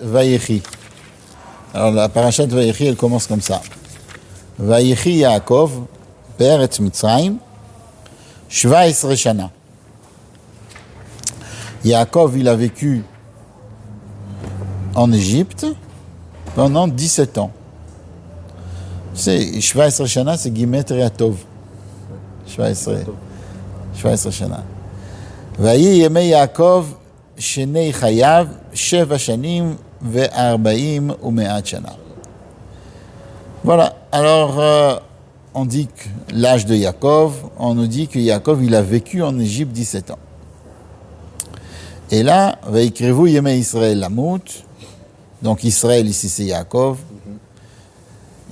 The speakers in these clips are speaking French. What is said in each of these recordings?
Vayechi. Alors la parashat Vayechi, elle commence comme ça. Vayechi Yaakov, Be'eretz Mitzrayim, 17 shana. Yaakov, il a vécu en Égypte pendant 17 ans. C'est 17 shana, c'est Gimetria Tov. 17 shana. Vayi yemei Yaakov, shenei chayav, 7 shanim, ve'arba'im u'me'at shana. Voilà, alors on dit que l'âge de Yaakov, on nous dit que Yaakov, il a vécu en Égypte 17 ans. Et là, Vayikrevu yemei Israël lamut, donc Israël ici c'est Yaakov,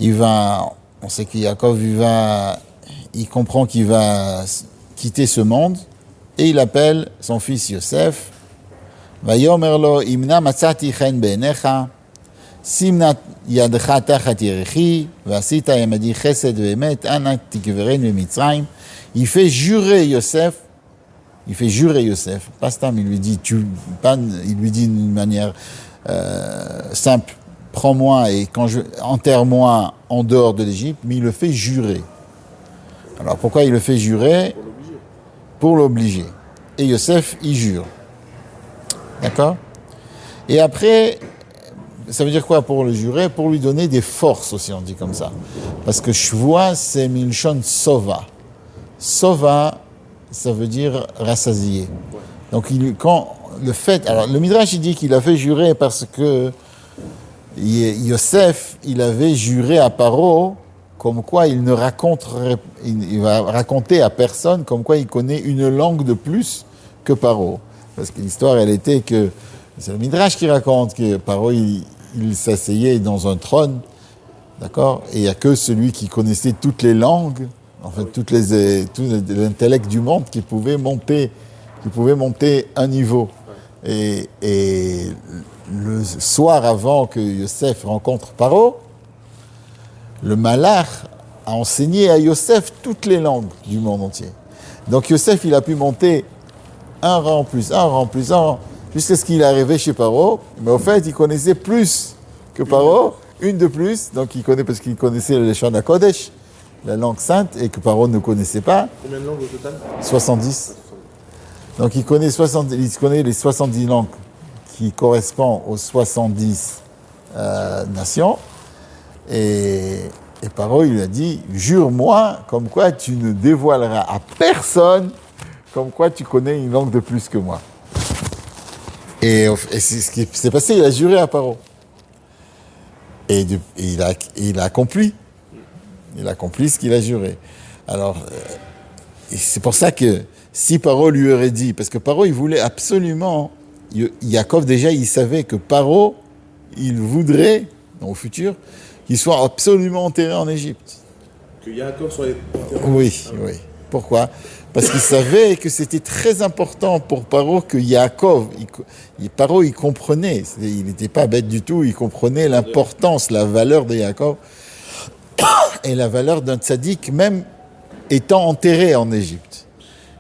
on sait que Yaakov, il comprend qu'il va quitter ce monde, et il appelle son fils Yosef, Vayomer lo imna matzati chen be'enecha, simna yadcha tachat yerechi, vasita yamadi chesed ve'emet, ana tikveren ve'mitzrayim. Il fait jurer Yosef, Pastam, il lui dit d'une manière simple, prends-moi et enterre-moi en dehors de l'Égypte, mais il le fait jurer. Alors pourquoi il le fait jurer ? Pour l'obliger. Et Yosef, il jure. D'accord ? Et après, ça veut dire quoi pour le jurer ? Pour lui donner des forces aussi, on dit comme ça. Parce que Shvoa, c'est Milshon Sova. Sova, ça veut dire rassasier. Donc alors le Midrash, il dit qu'il a fait jurer parce que Yosef, il avait juré à Paro comme quoi il va raconter à personne comme quoi il connaît une langue de plus que Paro. Parce que l'histoire, elle était que, c'est le Midrash qui raconte que Paro, il s'asseyait dans un trône, d'accord, et il n'y a que celui qui connaissait toutes les langues, en fait, tout l'intellect du monde qui pouvait monter un niveau. Et le soir avant que Yosef rencontre Paro, le Malach a enseigné à Yosef toutes les langues du monde entier. Donc Yosef, il a pu monter un rang, jusqu'à ce qu'il est arrivé chez Paro. Mais au fait, il connaissait plus que Paro, une de plus. Donc il connaît parce qu'il connaissait le Leshon HaKodesh, la langue sainte, et que Paro ne connaissait pas. Combien de langues au total ? 70. Donc il connaît les 70 langues qui correspondent aux 70 nations. Et Paro, il lui a dit, jure-moi comme quoi tu ne dévoileras à personne comme quoi tu connais une langue de plus que moi. Et c'est ce qui s'est passé, il a juré à Paro. Et il a accompli. Il a accompli ce qu'il a juré. Alors, c'est pour ça que si Paro lui aurait dit, parce que Paro, il voulait absolument, Yaakov déjà, il savait que Paro, il voudrait, au futur, qu'il soit absolument enterré en Égypte. Que Yaakov soit enterré ? Oui. Pourquoi ? Parce qu'il savait que c'était très important pour Paro que Yaakov, Paro, il comprenait, il n'était pas bête du tout, il comprenait l'importance, la valeur de Yaakov et la valeur d'un tzaddik, même étant enterré en Égypte.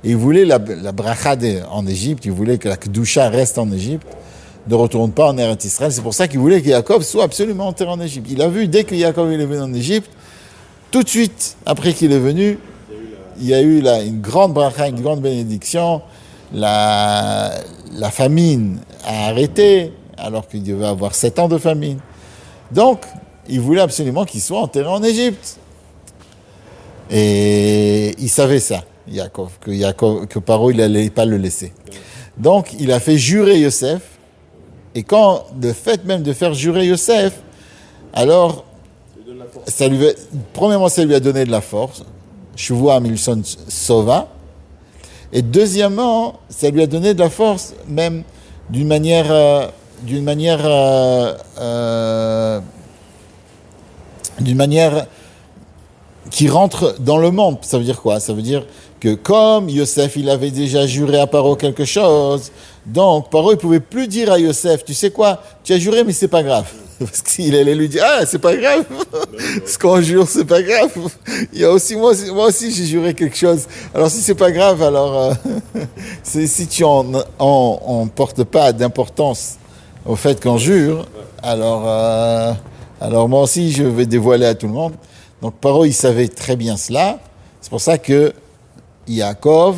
Et il voulait la bracha en Égypte, il voulait que la kedusha reste en Égypte, ne retourne pas en Eretz Israël. C'est pour ça qu'il voulait que Yaakov soit absolument enterré en Égypte. Il a vu, dès que Yaakov est venu en Égypte, tout de suite, après qu'il est venu, il y a eu une grande bracha, une grande bénédiction. La famine a arrêté, alors qu'il devait avoir 7 ans de famine. Donc, il voulait absolument qu'il soit enterré en Égypte. Et il savait ça, Yaakov, que Paro, il n'allait pas le laisser. Donc, il a fait jurer Yosef. Et quand le fait même de faire jurer Yosef, alors, premièrement, ça lui a donné de la force. Shuvua Milson Sova. Et deuxièmement, ça lui a donné de la force, même d'une manière qui rentre dans le monde. Ça veut dire quoi ? Ça veut dire que comme Yosef, il avait déjà juré à Paro quelque chose, donc Paro, il ne pouvait plus dire à Yosef, tu sais quoi, tu as juré, mais c'est pas grave. Parce qu'il allait lui dire, ah, c'est pas grave, ce qu'on jure, c'est pas grave. Il y a aussi, moi aussi, j'ai juré quelque chose. Alors, si c'est pas grave, alors, si tu en portes pas d'importance au fait qu'on jure, alors moi aussi, je vais dévoiler à tout le monde. Donc Paro, il savait très bien cela. C'est pour ça que Yaakov,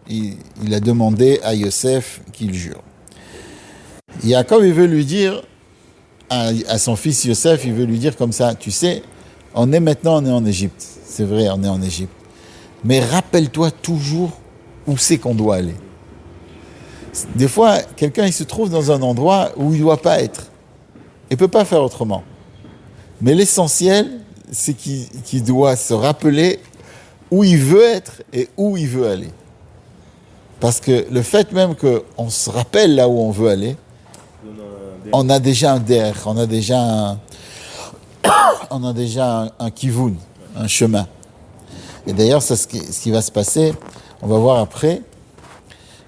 il a demandé à Yosef qu'il jure. Yaakov, il veut lui dire, à son fils Yosef, il veut lui dire comme ça, tu sais, on est en Égypte. C'est vrai, on est en Égypte. Mais rappelle-toi toujours où c'est qu'on doit aller. Des fois, quelqu'un, il se trouve dans un endroit où il ne doit pas être. Il ne peut pas faire autrement. Mais l'essentiel, c'est qu'il doit se rappeler où il veut être et où il veut aller. Parce que le fait même qu'on se rappelle là où on veut aller, on a déjà un der, on a déjà un kivun, un chemin. Et d'ailleurs, c'est ce qui va se passer, on va voir après,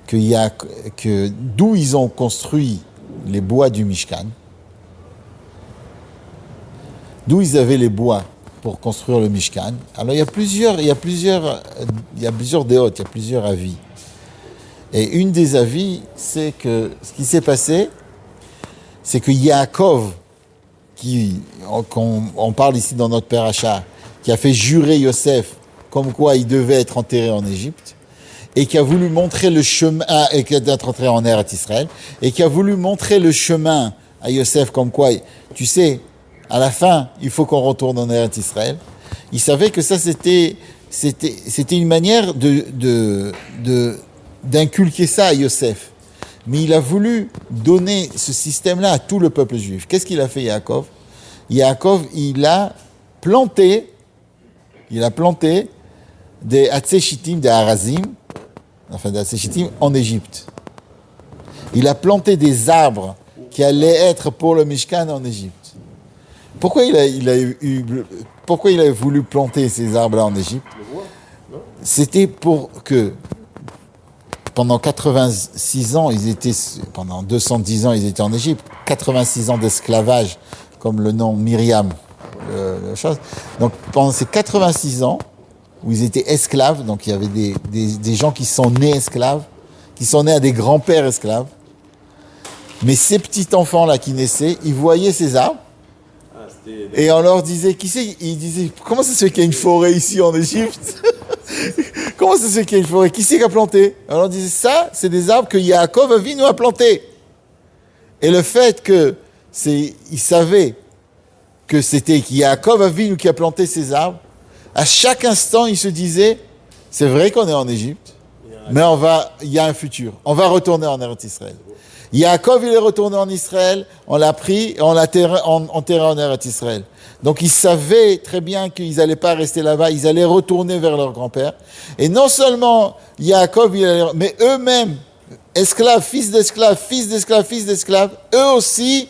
que d'où ils ont construit les bois du Mishkan, d'où ils avaient les bois pour construire le Mishkan. Alors il y a plusieurs déotes, il y a plusieurs avis. Et une des avis, c'est que ce qui s'est passé, c'est que Yaakov, on parle ici dans notre Paracha, qui a fait jurer Yosef comme quoi il devait être enterré en Égypte, et qui a voulu montrer le chemin, et qui d'être enterré en Eretz Israël, et qui a voulu montrer le chemin à Yosef comme quoi, tu sais, à la fin, il faut qu'on retourne en Eretz Israël. Il savait que ça, c'était une manière d'inculquer ça à Yosef. Mais il a voulu donner ce système-là à tout le peuple juif. Qu'est-ce qu'il a fait, Yaakov ? Yaakov, il a planté des Hatzeshitim, des Harazim, des Hatzeshitim en Égypte. Il a planté des arbres qui allaient être pour le Mishkan en Égypte. Pourquoi il a voulu planter ces arbres-là en Égypte ? C'était pour que pendant 86 ans, pendant 210 ans, ils étaient en Égypte. 86 ans d'esclavage, comme le nom Myriam. Donc pendant ces 86 ans, où ils étaient esclaves, donc il y avait des gens qui sont nés esclaves, qui sont nés à des grands-pères esclaves. Mais ces petits enfants-là qui naissaient, ils voyaient ces arbres, et on leur disait, ils disaient, comment ça se fait qu'il y a une forêt ici en Égypte ? Comment ça se fait qu'il y a une forêt ? Qui c'est qui a planté ? On leur disait, ça, c'est des arbres que Yaakov Avinu a plantés. Et le fait ils savaient que c'était Yaakov Avinu qui a planté ces arbres, à chaque instant, ils se disaient, c'est vrai qu'on est en Égypte, mais il y a un futur. On va retourner en Eretz Israël. Yaakov, il est retourné en Israël, on l'a pris et on l'a enterré en Eretz Israël. Donc ils savaient très bien qu'ils n'allaient pas rester là-bas, ils allaient retourner vers leur grand-père. Et non seulement Yaakov, mais eux-mêmes, esclaves, fils d'esclaves, eux aussi,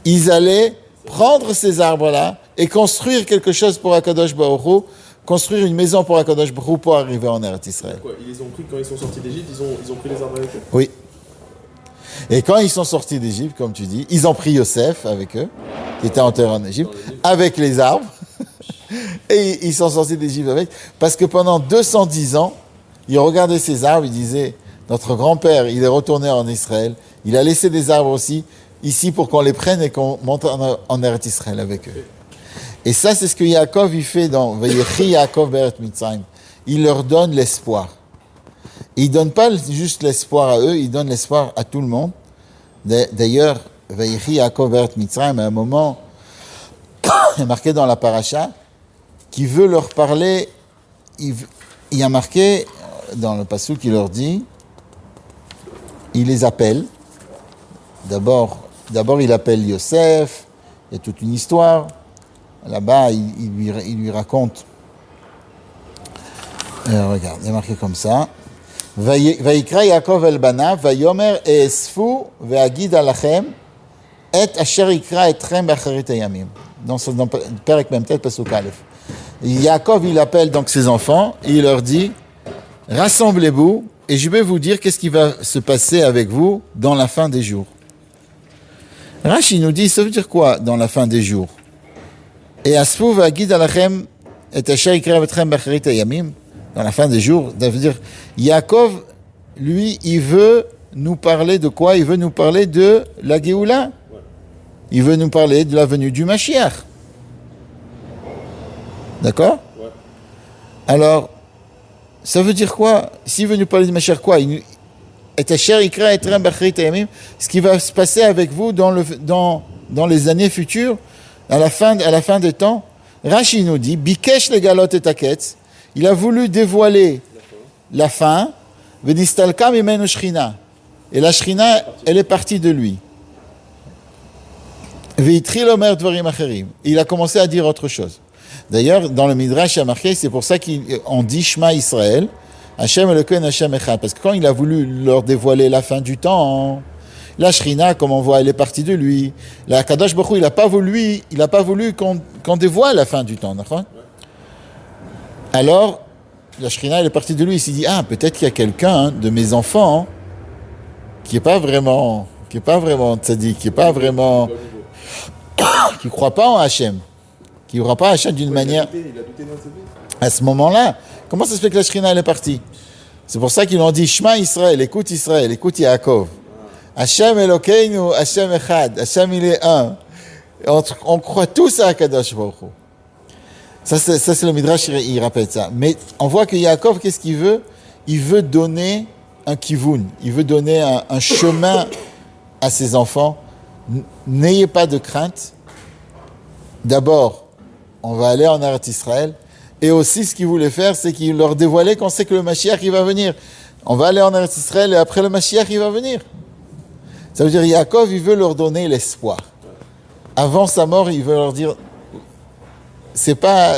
ils allaient prendre ces arbres-là et construire quelque chose pour Akadosh Baruch Hu, construire une maison pour Akadosh Baruch Hu pour arriver en Eretz Israël. Quoi, ils les ont pris quand ils sont sortis d'Égypte, ils ont pris les arbres avec eux ? Oui. Et quand ils sont sortis d'Égypte, comme tu dis, ils ont pris Yosef avec eux, qui était enterré en Égypte, avec les arbres. Et ils sont sortis d'Égypte avec. Parce que pendant 210 ans, ils regardaient ces arbres, ils disaient, notre grand-père, il est retourné en Israël, il a laissé des arbres aussi, ici pour qu'on les prenne et qu'on monte en Eretz Israël avec eux. Et ça, c'est ce que Yaakov, il fait dans Vayechi Yaakov Beret Mitzrayim. Il leur donne l'espoir. Il ne donne pas juste l'espoir à eux, il donne l'espoir à tout le monde. D'ailleurs, Vayechi Yaakov Beret Mitzrayim, à un moment, il est marqué dans la paracha, qui veut leur parler, il y a marqué dans le passage qui leur dit, il les appelle. D'abord, il appelle Yosef, il y a toute une histoire. Là-bas, il lui raconte. Regarde, il est marqué comme ça. Vayikra Yaakov el banav, vayomer esfu ve'agid alachem et asher yikra etrem b'acharit hayamim. Dans Perek Memtet Pasuk Aleph. Yaakov, il appelle donc ses enfants et il leur dit, rassemblez-vous et je vais vous dire qu'est-ce qui va se passer avec vous dans la fin des jours. Rashi nous dit, ça veut dire quoi dans la fin des jours? Et asfu ve'agid alachem et asher yikra etrem b'acharit hayamim. Dans la fin des jours, ça veut dire, Yaakov, lui, il veut nous parler de quoi? Il veut nous parler de la Géoula. il veut nous parler de la venue du Mashiach. D'accord? Ouais. Alors, ça veut dire quoi? S'il veut nous parler du Mashiach, quoi? Ce qui va se passer avec vous dans les années futures, à la fin des temps. Rashi nous dit, Bikesh legalot et aketz, il a voulu dévoiler la fin, Venistalka mimenu shrina. Et la shrina, elle est partie de lui. Veitril omer dvarim acherim. Il a commencé à dire autre chose. D'ailleurs, dans le Midrash, il y a marqué, c'est pour ça qu'on dit Shema Israël, Hashem Elokeinu Hashem Echad. Parce que quand il a voulu leur dévoiler la fin du temps, la Shrina, comme on voit, elle est partie de lui. La Kadosh Baruch Hu, il n'a pas voulu qu'on dévoile la fin du temps. D'accord? Alors, la Shrina, elle est partie de lui. Il s'est dit, peut-être qu'il y a quelqu'un de mes enfants qui n'est pas vraiment tzaddik, qui ne croit pas en Hashem, qui ne croit pas en Hashem d'une manière. Il a douté dans sa vie. À ce moment-là, comment ça se fait que la Shrina, elle est partie? C'est pour ça qu'ils ont dit Shema Israël, écoute Yaakov. Hashem Elokeinu, Hashem Echad, Hashem il est un. On croit tous à Kadosh Baruch Hu. Ça c'est le Midrash, il rappelle ça. Mais on voit que Yaakov, qu'est-ce qu'il veut? Il veut donner un kivun, il veut donner un chemin à ses enfants. N'ayez pas de crainte. D'abord, on va aller en Eretz Israël. Et aussi, ce qu'il voulait faire, c'est qu'il leur dévoilait qu'on sait que le Mashiach, il va venir. On va aller en Eretz Israël et après le Mashiach, il va venir. Ça veut dire, Yaakov, il veut leur donner l'espoir. Avant sa mort, il veut leur dire, c'est pas,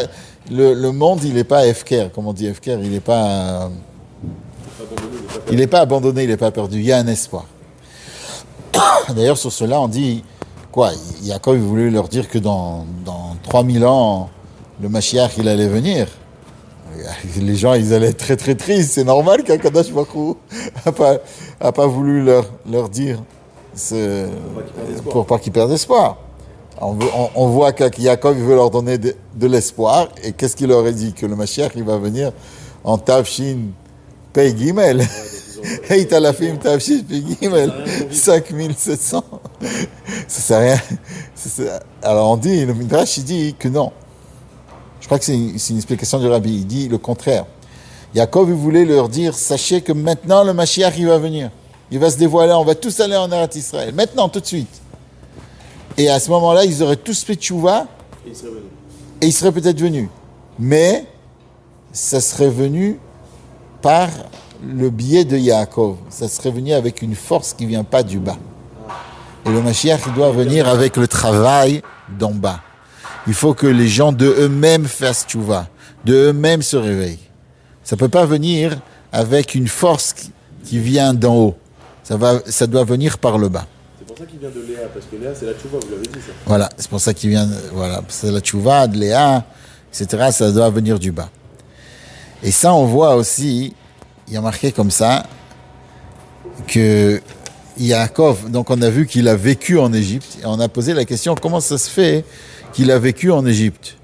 le monde, il n'est pas Efker, comme on dit Efker, il n'est pas abandonné, il n'est pas perdu, il y a un espoir. D'ailleurs, sur cela, on dit, Yaakov, il voulait leur dire que dans 3000 ans, le Mashiach, il allait venir. Les gens, ils allaient être très très tristes. C'est normal qu'Akadosh Baruch Hu n'a pas voulu leur dire pour pas qu'ils perdent espoir. On voit qu'Yaakov veut leur donner de l'espoir. Et qu'est-ce qu'il leur a dit? Que le Mashiach, il va venir en Tavshin Pei Gimel. Hey, Talafim Tavshin Pei Gimel. 5700. Ça sert à rien. Alors on dit, le Midrash, il dit que non. Je crois que c'est une explication du Rabbi. Il dit le contraire. Yaakov, il voulait leur dire, sachez que maintenant le Mashiach, il va venir. Il va se dévoiler, on va tous aller en Eretz Israël. Maintenant, tout de suite. Et à ce moment-là, ils auraient tous fait tchouva. Et ils seraient peut-être venus. Mais, ça serait venu par le biais de Yaakov. Ça serait venu avec une force qui ne vient pas du bas. Et le Mashiach, il doit venir avec le travail d'en bas. Il faut que les gens de eux-mêmes fassent tchouva, de eux-mêmes se réveillent. Ça ne peut pas venir avec une force qui vient d'en haut. Ça doit venir par le bas. C'est pour ça qu'il vient de Léa, parce que Léa, c'est la tchouva, vous l'avez dit ça. Voilà, c'est pour ça qu'il vient, c'est la tchouva, de Léa, etc. Ça doit venir du bas. Et ça, on voit aussi, il y a marqué comme ça, que Yaakov, donc on a vu qu'il a vécu en Égypte, et on a posé la question, comment ça se fait qu'il a vécu en Égypte?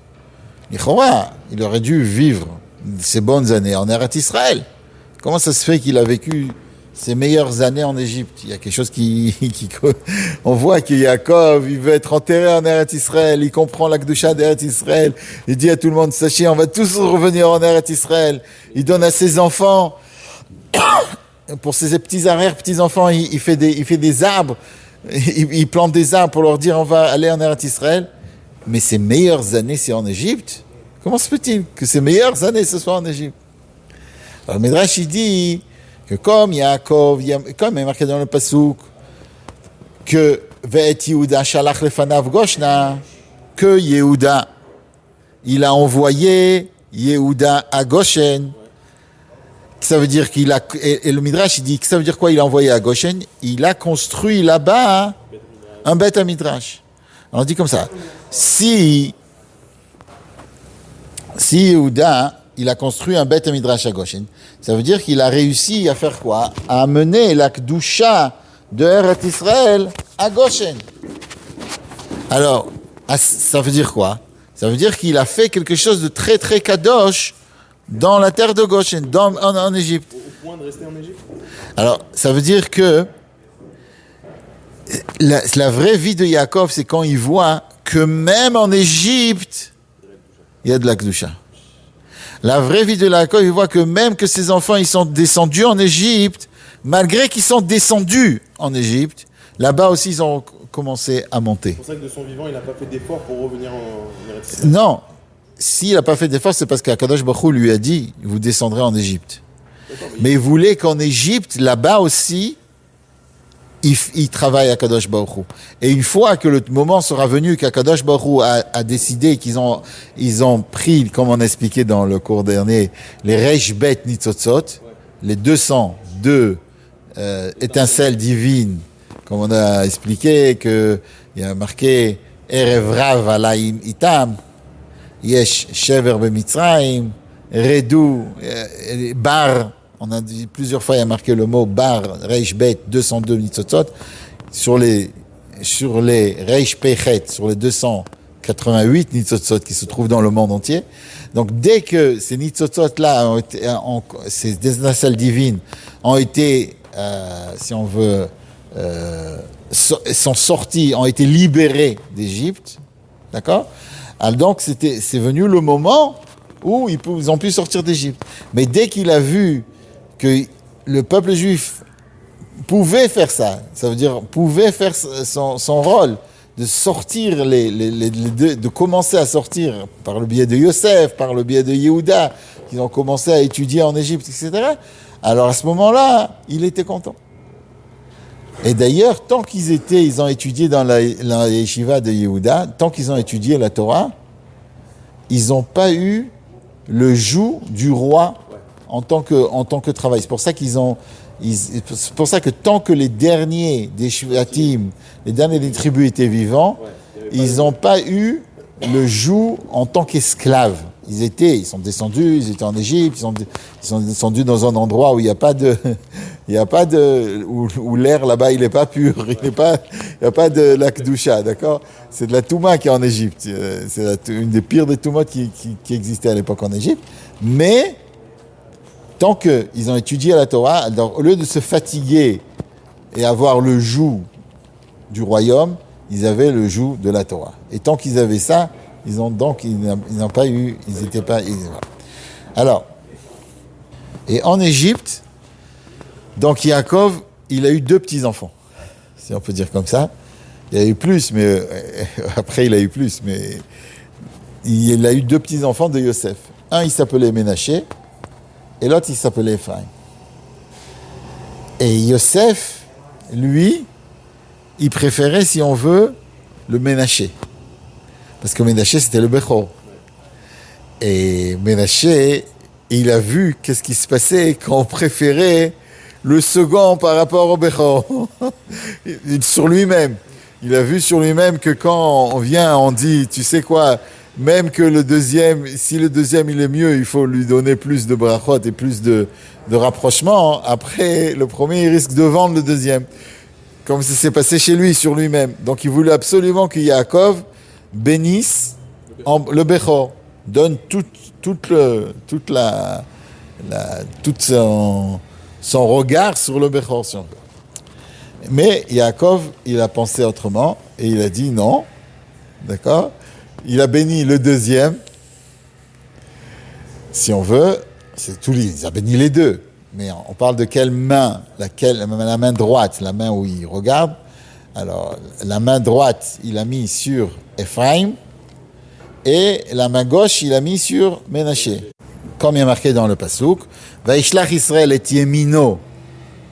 Il aurait dû vivre ses bonnes années en Eretz Israël. Comment ça se fait qu'il a vécu ses meilleures années en Égypte? Il y a quelque chose on voit que Yaakov, il veut être enterré en Eretz Israël, il comprend la Kedusha d'Eretz Israël, il dit à tout le monde, sachez, on va tous revenir en Eretz Israël. Il donne à ses enfants, pour ses petits-enfants, il fait des arbres, il plante des arbres pour leur dire, on va aller en Eretz Israël. Mais ses meilleures années, c'est en Égypte. Comment se peut-il que ses meilleures années, ce soit en Égypte? Alors, le Midrash, il dit que comme Yaakov, comme il est marqué dans le Passouk, que Ve'et Yehuda shalach lefanav Goshna, que Yehuda, il a envoyé Yehuda à Goshen. Ça veut dire qu'il a, et le Midrash, il dit que ça veut dire quoi, il a envoyé à Goshen? Il a construit là-bas un Beth HaMidrash. Alors on dit comme ça. Si Yehuda, il a construit un Beth HaMidrash à Goshen, ça veut dire qu'il a réussi à faire quoi? À amener la Kedusha de Eretz Israël à Goshen. Alors, ça veut dire quoi? Ça veut dire qu'il a fait quelque chose de très très kadosh dans la terre de Goshen, en Égypte. Au point de rester en Égypte? Alors, ça veut dire que La vraie vie de Yaakov, c'est quand il voit que même en Égypte, il y a de la Kedusha. La vraie vie de Yaakov, il voit que même que ses enfants, ils sont descendus en Égypte, malgré qu'ils sont descendus en Égypte, là-bas aussi, ils ont commencé à monter. C'est pour ça que de son vivant, il n'a pas fait d'effort pour revenir en Eretz Israël. Non, s'il n'a pas fait d'effort, c'est parce qu'Akadosh Baruch Hu lui a dit, vous descendrez en Égypte. Mais il voulait qu'en Égypte, là-bas aussi, il travaille à Kadosh Baruch Hu. Et une fois que le moment sera venu qu'Akadosh Baruch Hu a décidé qu'ils ont pris, comme on a expliqué dans le cours dernier, les Reish Bet Nitzotzot, les 202 étincelles divines, comme on a expliqué, qu'il y a marqué Erev Rav Alayim Itam, Yesh Shever Bemitzrayim, Redou, Bar. On a dit plusieurs fois, il y a marqué le mot Bar, Reish Bet, 202 Nitzotzot. Sur les Reish Pechet, sur les 288 Nitzotzot qui se trouvent dans le monde entier. Donc, dès que ces Nitzotzot-là, ces étincelles divines, ont été, si on veut, sont sortis, ont été libérés d'Égypte, d'accord ? Alors donc, c'est venu le moment où ils ont pu sortir d'Égypte. Mais dès qu'il a vu que le peuple juif pouvait faire ça, ça veut dire pouvait faire son rôle de sortir de commencer à sortir par le biais de Yosef, par le biais de Yehuda, qu'ils ont commencé à étudier en Égypte, etc. Alors à ce moment-là, il était content. Et d'ailleurs, tant ils ont étudié dans la yeshiva de Yehuda, tant qu'ils ont étudié la Torah, ils n'ont pas eu le joug du roi en tant que travail. C'est pour ça c'est pour ça que tant que les derniers des Shvatim, les derniers des tribus étaient vivants, ils n'ont pas eu le joug en tant qu'esclaves. Ils sont descendus, ils étaient en Égypte, ils sont descendus dans un endroit où il n'y a pas de, où l'air là-bas il n'est pas pur, il n'y a pas de la Kedusha, d'accord? C'est de la Touma qui est en Égypte. C'est une des pires des Toumot qui existait à l'époque en Égypte. Mais, tant qu'ils ont étudié la Torah, alors, au lieu de se fatiguer et avoir le joug du royaume, ils avaient le joug de la Torah. Et tant qu'ils avaient ça, ils n'ont pas eu, ils n'étaient pas. Alors, et en Égypte, donc Yaakov, il a eu 2 petits-enfants, si on peut dire comme ça. Il y a eu plus, mais après il a eu plus, mais il a eu 2 petits-enfants de Yosef. Un, il s'appelait Ménaché, et l'autre, il s'appelait Ephraim. Et Yosef, lui, il préférait, si on veut, le Ménaché. Parce que Ménaché, c'était le Bechor. Et Ménaché, il a vu qu'est-ce qui se passait quand on préférait le second par rapport au Bechor. Sur lui-même. Il a vu sur lui-même que quand on vient, on dit, tu sais quoi, même que le deuxième, si le deuxième il est mieux, il faut lui donner plus de brachot et plus de rapprochement. Après, le premier, il risque de vendre le deuxième. Comme ça s'est passé chez lui, sur lui-même. Donc il voulait absolument que Yaakov bénisse le Bechor, donne tout son regard sur le Bechor. Mais Yaakov, il a pensé autrement et il a dit non, d'accord? Il a béni le deuxième, si on veut, c'est tout, il a béni les 2. Mais on parle de quelle main? La main droite, la main où il regarde. Alors, la main droite, il a mis sur Ephraim, et la main gauche, il a mis sur Ménaché. Comme il est marqué dans le Passouk, Vaishlach Israël et Yemino,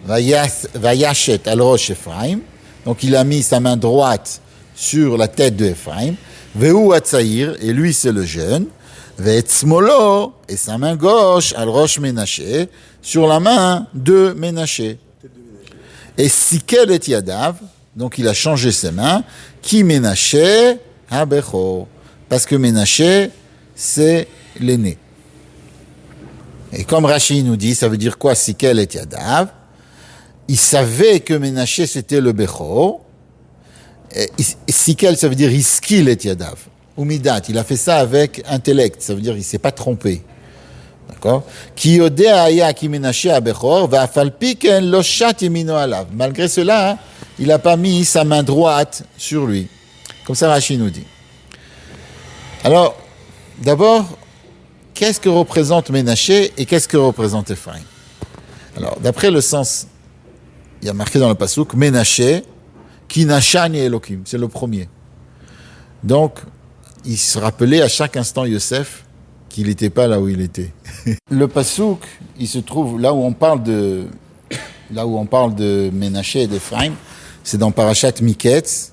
Vayashet al Rosh Ephraim. Donc, il a mis sa main droite sur la tête de Ephraim. Vehu Atzaïr, et lui, c'est le jeune. Ve'etzmolo, et sa main gauche, al Rosh Ménaché, sur la main de Ménaché. Et Sikel et Yadav, donc il a changé ses mains, qui Ménaché, Habecho. Parce que Ménaché, c'est l'aîné. Et comme Rashi nous dit, ça veut dire quoi, Sikel et Yadav? Il savait que Ménaché, c'était le Bechor. Sikel, ça veut dire Iskil et Yadav. Umidat, il a fait ça avec intellect, ça veut dire qu'il ne s'est pas trompé. D'accord? Ki yodea aya ki Ménaché a Bechor, va falpi ken lo shat yemino alav. Malgré cela, il n'a pas mis sa main droite sur lui. Comme ça, Rashi nous dit. Alors, d'abord, qu'est-ce que représente Ménaché et qu'est-ce que représente Ephraim? Alors, d'après le sens, il y a marqué dans le passouk, Ménaché, qui Nashani Elohim, c'est le premier. Donc, il se rappelait à chaque instant Yosef qu'il n'était pas là où il était. Le passouk, il se trouve là où on parle de Ménaché et d'Ephraim, c'est dans Parashat Miketz,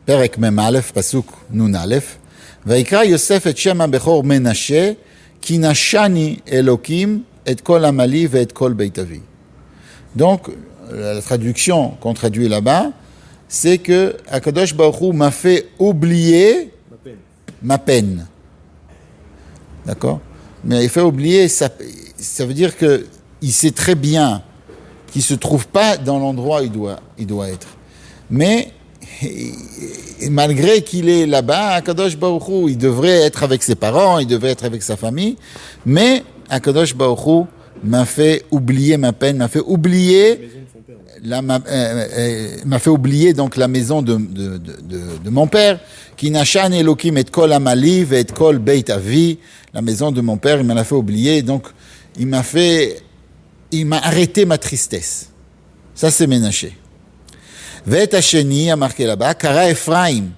Perek Mem Aleph, passouk Nun Aleph, Vaikra Yosef et Shem HaBechor Ménaché, ki nashani Elohim et kol amali ve et kol beit avi. Donc, la traduction qu'on traduit là-bas, c'est que Akadosh Baruch Hu m'a fait oublier ma peine. D'accord? Mais il fait oublier, ça veut dire qu'il sait très bien qu'il ne se trouve pas dans l'endroit où il doit être. Mais malgré qu'il est là-bas, Akadosh Baruch Hu, il devrait être avec ses parents, il devrait être avec sa famille, mais Akadosh Baruch Hu m'a fait oublier ma peine, m'a fait oublier m'a fait oublier donc la maison de mon père, qui Nashan Elohim et kol amali et kol beit avi, la maison de mon père, il m'a fait oublier, donc il m'a arrêté ma tristesse. Ça c'est Ménaché. V'et hasheni a marqué là-bas, kara Ephraim,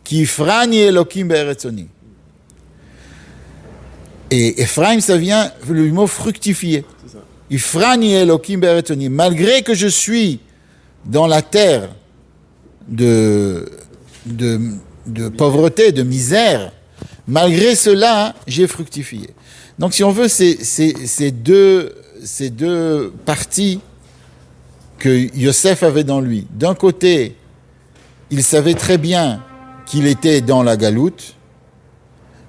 ki ifrani Elohim be'eretzoni. Et Ephraim, ça vient le mot fructifier. Ifrani Elohim be'eretzoni. Malgré que je suis dans la terre de pauvreté, de misère, malgré cela, j'ai fructifié. Donc, si on veut, ces deux parties que Yosef avait dans lui. D'un côté, il savait très bien qu'il était dans la galoute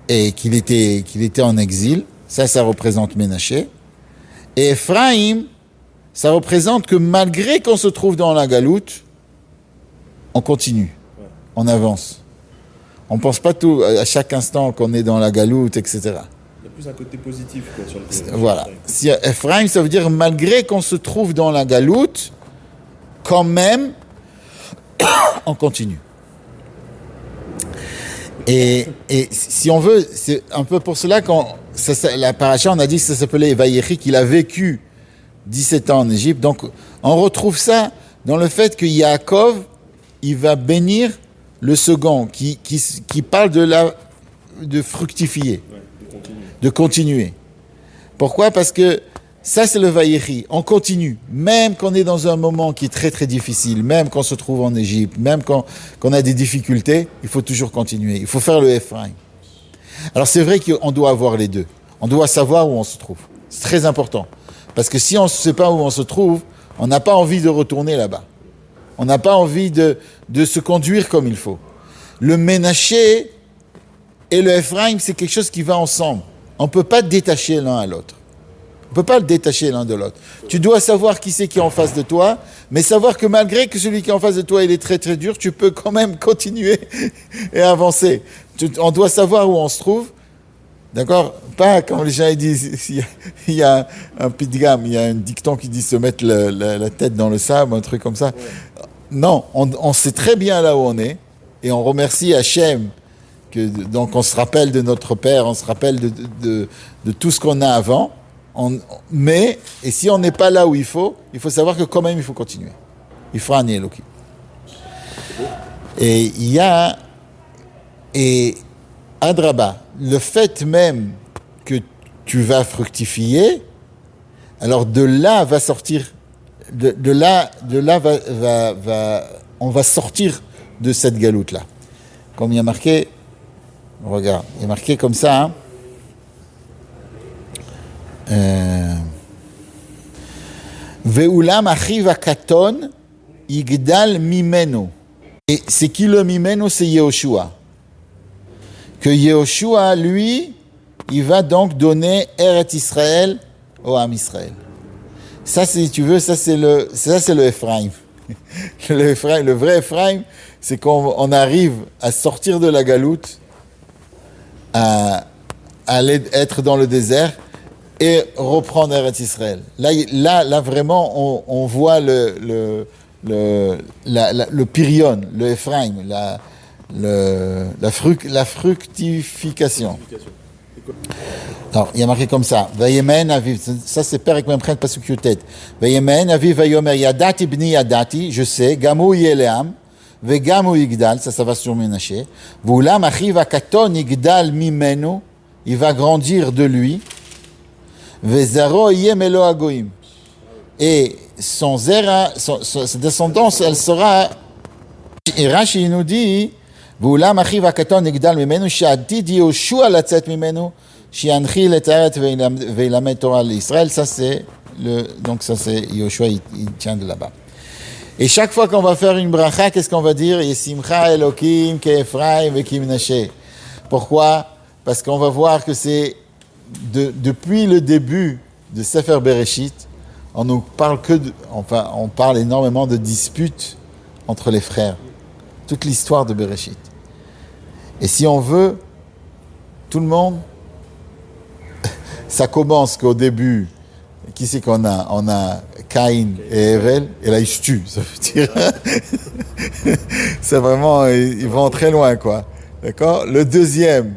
et qu'il était en exil. Ça représente Ménaché. Et Ephraim, ça représente que malgré qu'on se trouve dans la galoute, on continue, on avance. On ne pense pas tout à chaque instant qu'on est dans la galoute, etc. Il y a plus un côté positif sur le Voilà. Si Ephraim, ça veut dire malgré qu'on se trouve dans la galoute, quand même, on continue. Et si on veut, c'est un peu pour cela la paracha, on a dit que ça s'appelait Vayechi, qu'il a vécu 17 ans en Égypte. Donc, on retrouve ça dans le fait que Yaakov, il va bénir le second, qui parle de fructifier, de continuer. Pourquoi? Parce que ça, c'est le Vayechi. On continue. Même qu'on est dans un moment qui est très, très difficile, même qu'on se trouve en Égypte, même qu'on a des difficultés, il faut toujours continuer. Il faut faire le Ephraim. Alors, c'est vrai qu'on doit avoir les deux. On doit savoir où on se trouve. C'est très important. Parce que si on ne sait pas où on se trouve, on n'a pas envie de retourner là-bas. On n'a pas envie de se conduire comme il faut. Le Ménaché et le Ephraim, c'est quelque chose qui va ensemble. On ne peut pas détacher l'un à l'autre. On ne peut pas le détacher l'un de l'autre. Tu dois savoir qui c'est qui est en face de toi, mais savoir que malgré que celui qui est en face de toi, il est très très dur, tu peux quand même continuer et avancer. On doit savoir où on se trouve. D'accord? Pas comme les gens disent, il y a un pidgam, il y a un dicton qui dit se mettre la tête dans le sable, un truc comme ça. Ouais. Non, on sait très bien là où on est, et on remercie Hachem, donc on se rappelle de notre Père, on se rappelle de tout ce qu'on a avant, mais si on n'est pas là où il faut savoir que quand même il faut continuer. Il fera un Elohim. Et il y a, et Adraba, le fait même que tu vas fructifier, alors de là va sortir, de là on va sortir de cette galoute-là. Comme il y a marqué, regarde, il y a marqué comme ça, Ve'ulam achiv hakaton yigdal mimeno. Et c'est qui le mimeno? C'est Yehoshua. Que Yehoshua, lui, il va donc donner Eretz Israël au Am Israël. Ça, si tu veux, ça c'est le Ephraim. Le vrai Ephraim, c'est qu'on arrive à sortir de la galoute, à aller être dans le désert et reprendre Eretz Israël. Là vraiment, on voit le le pirion, le Ephraim, la fructification. Alors, il y a marqué comme ça. Vayemen aviv, ça c'est Perek Memchet Pasuk Yutet. Vayemen aviv vayomer yadati bni yadati, je sais, gamu yeleam, vegamu yigdal, ça va sur Ménaché. Voulam achiv akaton yigdal mimenu, il va grandir de lui. Vezaro yemelo agoim. Et sa descendance, elle sera. Et Rashi nous dit, Voulam achiv akaton yigdal mimenu, she'atid Yoshua latzet mimenu. Shianchi l'Etaret veilamet Torah l'Israël, ça c'est Yoshua, il tient de là-bas. Et chaque fois qu'on va faire une bracha, qu'est-ce qu'on va dire? Yesimcha Elokim ke'Ephraim ve'Kimnashe. Pourquoi? Parce qu'on va voir que c'est depuis le début de Sefer Bereshit, on nous parle on parle énormément de disputes entre les frères. Toute l'histoire de Bereshit. Et si on veut, tout le monde. Ça commence qu'au début, qui c'est qu'on a? On a Caïn et Hevel, et là ils se tuent, ça veut dire. C'est vraiment, ils vont très loin, quoi. D'accord? Le deuxième,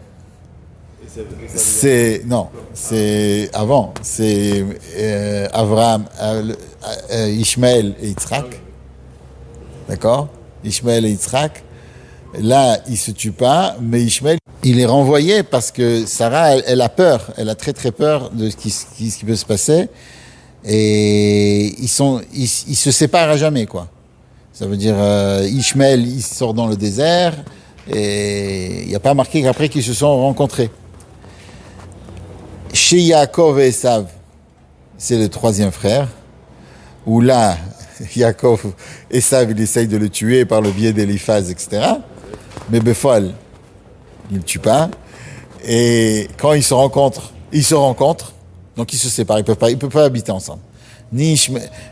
c'est avant, c'est Abraham, Ishmaël et Yitzhak. D'accord? Ishmaël et Yitzhak. Là, il se tue pas, mais Ishmaël, il est renvoyé parce que Sarah, elle a peur, elle a très très peur de ce qui peut se passer, et ils se séparent à jamais, quoi. Ça veut dire Ishmaël, il sort dans le désert, et il n'y a pas marqué qu'après qu'ils se sont rencontrés. Chez Yaakov et Esav, c'est le troisième frère, où là, Yaakov, Esav, il essaye de le tuer par le biais d'Éliphaz, etc. Mais Befol, il ne tue pas. Et quand ils se rencontrent, donc ils se séparent, ils peuvent pas habiter ensemble.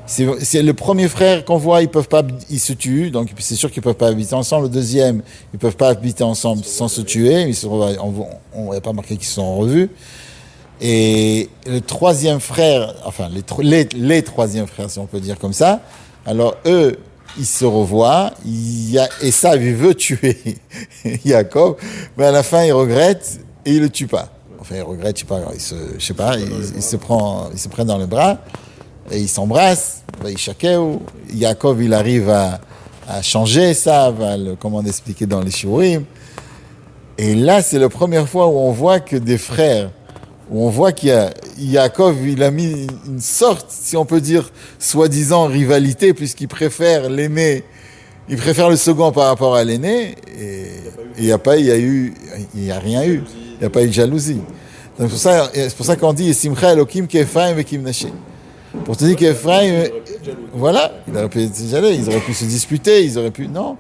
C'est le premier frère qu'on voit, ils se tuent, donc c'est sûr qu'ils peuvent pas habiter ensemble. Le deuxième, ils peuvent pas habiter ensemble sans se tuer. On n'a pas marqué qu'ils se sont revus. Et le troisième frère, enfin les troisième frères, si on peut dire comme ça, alors eux, ils se revoient, Esav, il veut tuer Yaakov, mais à la fin, il regrette et il le tue pas. Enfin, il regrette, il se prend dans le bras et ils s'embrassent, Yaakov, il arrive à changer Esav, comment expliquer dans les Shurim. Et là, c'est la première fois où on voit que des frères, où on voit qu'il y a Yaakov, il a mis une sorte, si on peut dire, soi-disant rivalité, puisqu'il préfère l'aîné, il préfère le second par rapport à l'aîné, et il n'y a rien eu, il n'y a pas eu de jalousie. Donc c'est pour ça qu'on dit Simcha Elokim ke'Ephraim ve'Kimnashe. Pour te dire qu'Ephraim, voilà, ils auraient pu se disputer, non.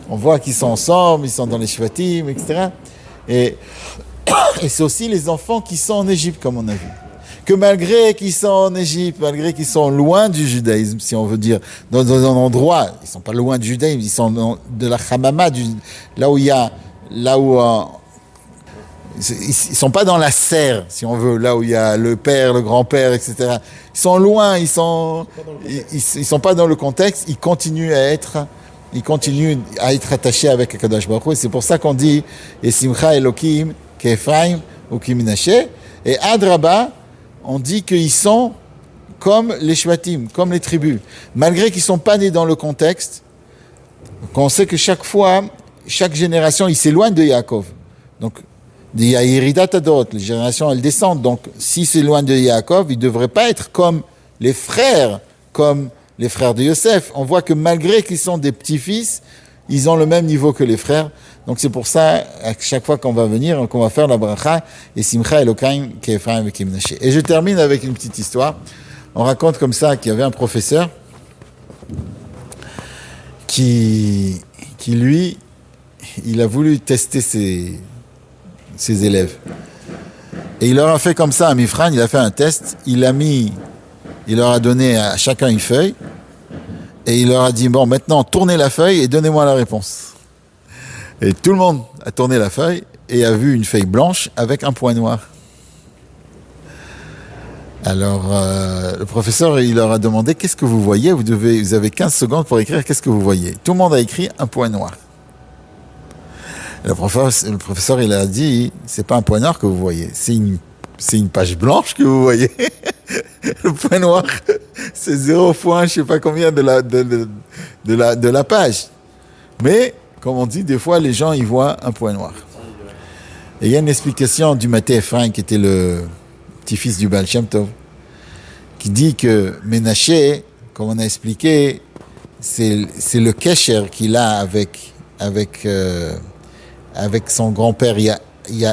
On voit qu'ils sont ensemble, ils sont dans les Shvatim, etc. Et c'est aussi les enfants qui sont en Égypte, comme on a vu. Que malgré qu'ils sont en Égypte, malgré qu'ils sont loin du judaïsme, si on veut dire, dans un endroit, ils ne sont pas loin du judaïsme, ils sont de la Hamama, là où ils ne sont pas dans la serre, si on veut, là où il y a le père, le grand-père, etc. Ils sont loin, ils sont pas dans le contexte, ils continuent à être attachés avec Akadosh Baruch Hu. Et c'est pour ça qu'on dit « Simcha Elokim ke'Ephraim ou Kimnashe » et Adraba, on dit qu'ils sont comme les Shvatim, comme les tribus. Malgré qu'ils ne sont pas nés dans le contexte, qu'on sait que chaque fois, chaque génération, ils s'éloignent de Yaakov. Donc, il y a Yeridat Adot, les générations, elles descendent. Donc, s'ils s'éloignent de Yaakov, ils ne devraient pas être comme les frères de Yosef. On voit que malgré qu'ils sont des petits-fils, ils ont le même niveau que les frères. Donc c'est pour ça, à chaque fois qu'on va venir, qu'on va faire la bracha, et Simcha Elokim ke'Ephraim ve'Kimnashe. Et je termine avec une petite histoire. On raconte comme ça qu'il y avait un professeur qui lui, il a voulu tester ses élèves. Et il leur a fait comme ça à Mifran, il a fait un test, il leur a donné à chacun une feuille, et il leur a dit, bon, maintenant, tournez la feuille et donnez-moi la réponse. Et tout le monde a tourné la feuille et a vu une feuille blanche avec un point noir. Alors, le professeur, il leur a demandé, qu'est-ce que vous voyez? Vous avez 15 secondes pour écrire, qu'est-ce que vous voyez? Tout le monde a écrit un point noir. Le professeur, il a dit, c'est pas un point noir que vous voyez, c'est une page blanche que vous voyez. Le point noir, c'est 0 point, je sais pas combien de la page. Mais, comme on dit, des fois, les gens, ils voient un point noir. Et il y a une explication du Maté Ephraim, qui était le petit-fils du Baal Shem Tov, qui dit que Ménaché, comme on a expliqué, c'est le kesher qu'il a avec son grand-père,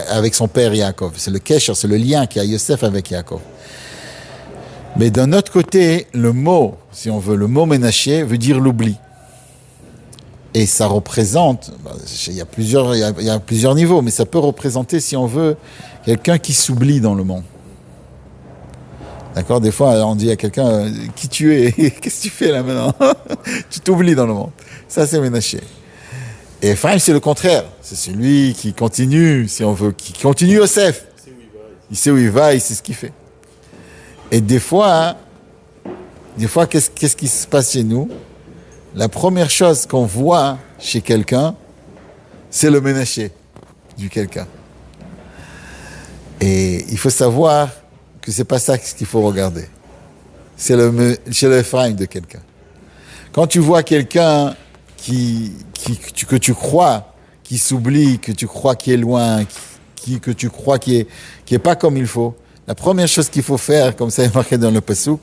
avec son père Yaakov. C'est le kesher, c'est le lien qu'il y a Yosef avec Yaakov. Mais d'un autre côté, le mot, si on veut, le mot Ménaché veut dire l'oubli. Et ça représente, il y a plusieurs niveaux, mais ça peut représenter, si on veut, quelqu'un qui s'oublie dans le monde. D'accord? Des fois, on dit à quelqu'un, qui tu es? Qu'est-ce que tu fais là maintenant? Tu t'oublies dans le monde. Ça, c'est Ménaché. Et Ephraim, c'est le contraire. C'est celui qui continue, si on veut, qui continue Yosef. Il sait où il va, il sait ce qu'il fait. Et des fois, qu'est-ce qui se passe chez nous? La première chose qu'on voit chez quelqu'un, c'est le Ménaché du quelqu'un. Et il faut savoir que c'est pas ça qu'il faut regarder. C'est le Ephraim de quelqu'un. Quand tu vois quelqu'un que tu crois qui s'oublie, que tu crois qui est loin, que tu crois qui est pas comme il faut, la première chose qu'il faut faire, comme ça est marqué dans le Passouk,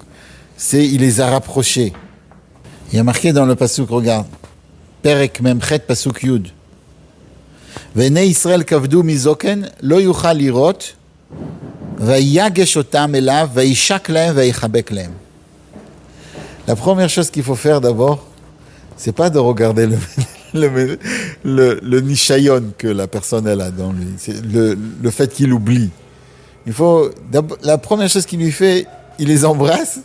c'est il les a rapprochés. Il y a marqué dans le Passouk, regarde, Perek Memchet Passouk Yud. Vene Israël kavdu mizoken lo yuchal lirot vayagesh otam elav vayishak lahem vayichabek lahem. La première chose qu'il faut faire d'abord, c'est pas de regarder le nishayon que la personne elle a dans lui, c'est le fait qu'il oublie. La première chose qu'il lui fait, il les embrasse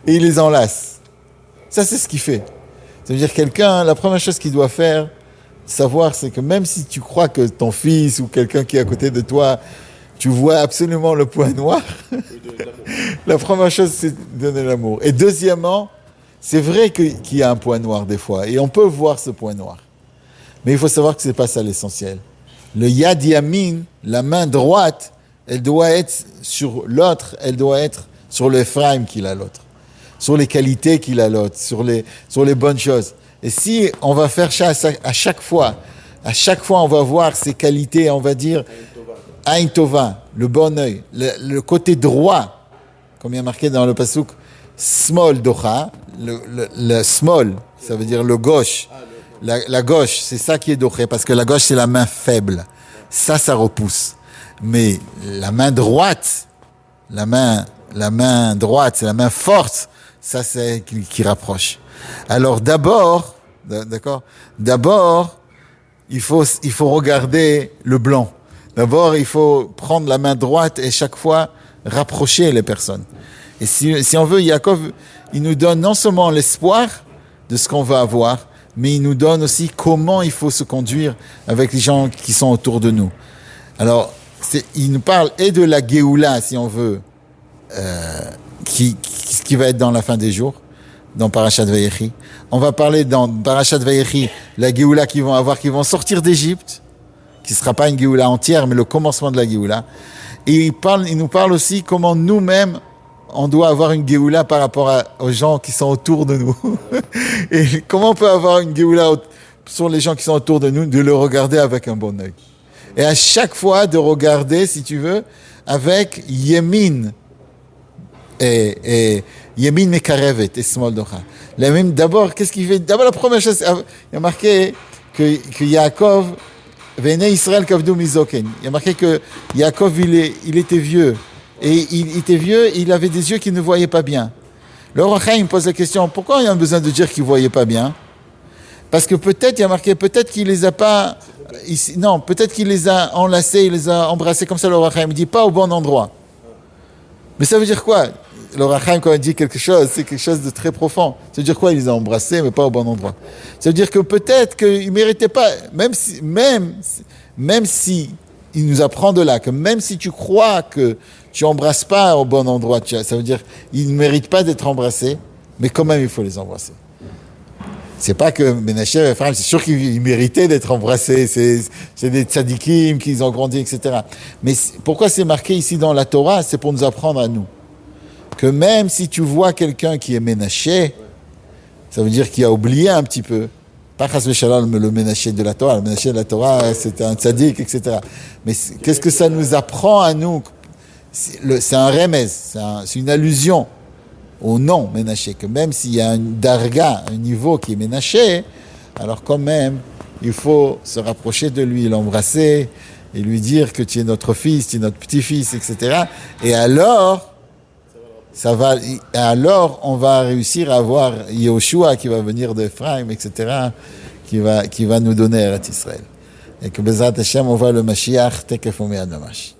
et il les enlace. Ça, c'est ce qu'il fait. Ça veut dire quelqu'un, la première chose qu'il doit faire, savoir, c'est que même si tu crois que ton fils ou quelqu'un qui est à côté de toi, tu vois absolument le point noir, la première chose, c'est donner l'amour. Et deuxièmement, c'est vrai qu'il y a un point noir des fois, et on peut voir ce point noir. Mais il faut savoir que ce n'est pas ça l'essentiel. Le yad yamin, la main droite, elle doit être sur l'autre, elle doit être sur le Ephraim qu'il a l'autre, sur les qualités qu'il a l'autre, sur les bonnes choses. Et si on va faire ça à chaque fois on va voir ses qualités, on va dire Ain Tova, le bon œil, le côté droit, comme il y a marqué dans le Passouk, Smol Docha, le small, ça veut dire le gauche. La gauche, c'est ça qui est doché, parce que la gauche, c'est la main faible. Ça repousse. Mais la main droite, la main droite, c'est la main forte, ça c'est qui rapproche. Alors d'abord, il faut regarder le blanc. D'abord, il faut prendre la main droite et chaque fois rapprocher les personnes. Et si on veut, Yaakov, il nous donne non seulement l'espoir de ce qu'on va avoir, mais il nous donne aussi comment il faut se conduire avec les gens qui sont autour de nous. Alors, il nous parle et de la Géoula, si on veut, qui va être dans la fin des jours, dans Parashat Vayechi. On va parler dans Parashat Vayechi, la Géoula qu'ils vont sortir d'Égypte, qui ne sera pas une Géoula entière, mais le commencement de la Géoula. Et il nous parle aussi comment nous-mêmes, on doit avoir une Géoula par rapport aux gens qui sont autour de nous. Et comment on peut avoir une Géoula sur les gens qui sont autour de nous, de le regarder avec un bon œil. Et à chaque fois, de regarder, si tu veux, avec Yemin et Yemin Mekarevet et Smol Docha. D'abord, qu'est-ce qu'il fait? D'abord, la première chose, il y a marqué que Yaakov, Vene Israël kavdu mizoken. Il y a marqué que Yaakov, il était vieux. Et il était vieux, il avait des yeux qui ne voyaient pas bien. Le Ohr HaChaim pose la question, pourquoi il y a besoin de dire qu'il ne voyait pas bien? Parce que peut-être, il y a marqué, peut-être qu'il les a pas... peut-être qu'il les a enlacés, il les a embrassés comme ça, le Ohr HaChaim. Il dit pas au bon endroit. Mais ça veut dire quoi? Le Ohr HaChaim, quand il dit quelque chose, c'est quelque chose de très profond. Ça veut dire quoi? Il les a embrassés, mais pas au bon endroit. Ça veut dire que peut-être qu'il ne méritait pas, même si il nous apprend de là, que même si tu crois que tu embrasses pas au bon endroit. Ça veut dire, ils ne méritent pas d'être embrassés, mais quand même, il faut les embrasser. C'est pas que Ménaché et Ephraim, c'est sûr qu'ils méritaient d'être embrassés. C'est des tzadikim qu'ils ont grandi, etc. Mais pourquoi c'est marqué ici dans la Torah? C'est pour nous apprendre à nous que même si tu vois quelqu'un qui est Ménaché, ça veut dire qu'il a oublié un petit peu. Pas Chas v'Shalom le Ménaché de la Torah. Le Ménaché de la Torah, c'était un tzadik, etc. Mais qu'est-ce que ça nous apprend à nous? C'est un remez, c'est une allusion au nom Ménaché, que même s'il y a un darga, un niveau qui est Ménaché, alors quand même, il faut se rapprocher de lui, l'embrasser et lui dire que tu es notre fils, tu es notre petit-fils, etc. Et alors, alors on va réussir à avoir Yehoshua qui va venir d'Ephraim, etc., qui va nous donner Eretz Israël. Et que Bezrat Hashem, on voit le Mashiach, Tekef Omead Mamash.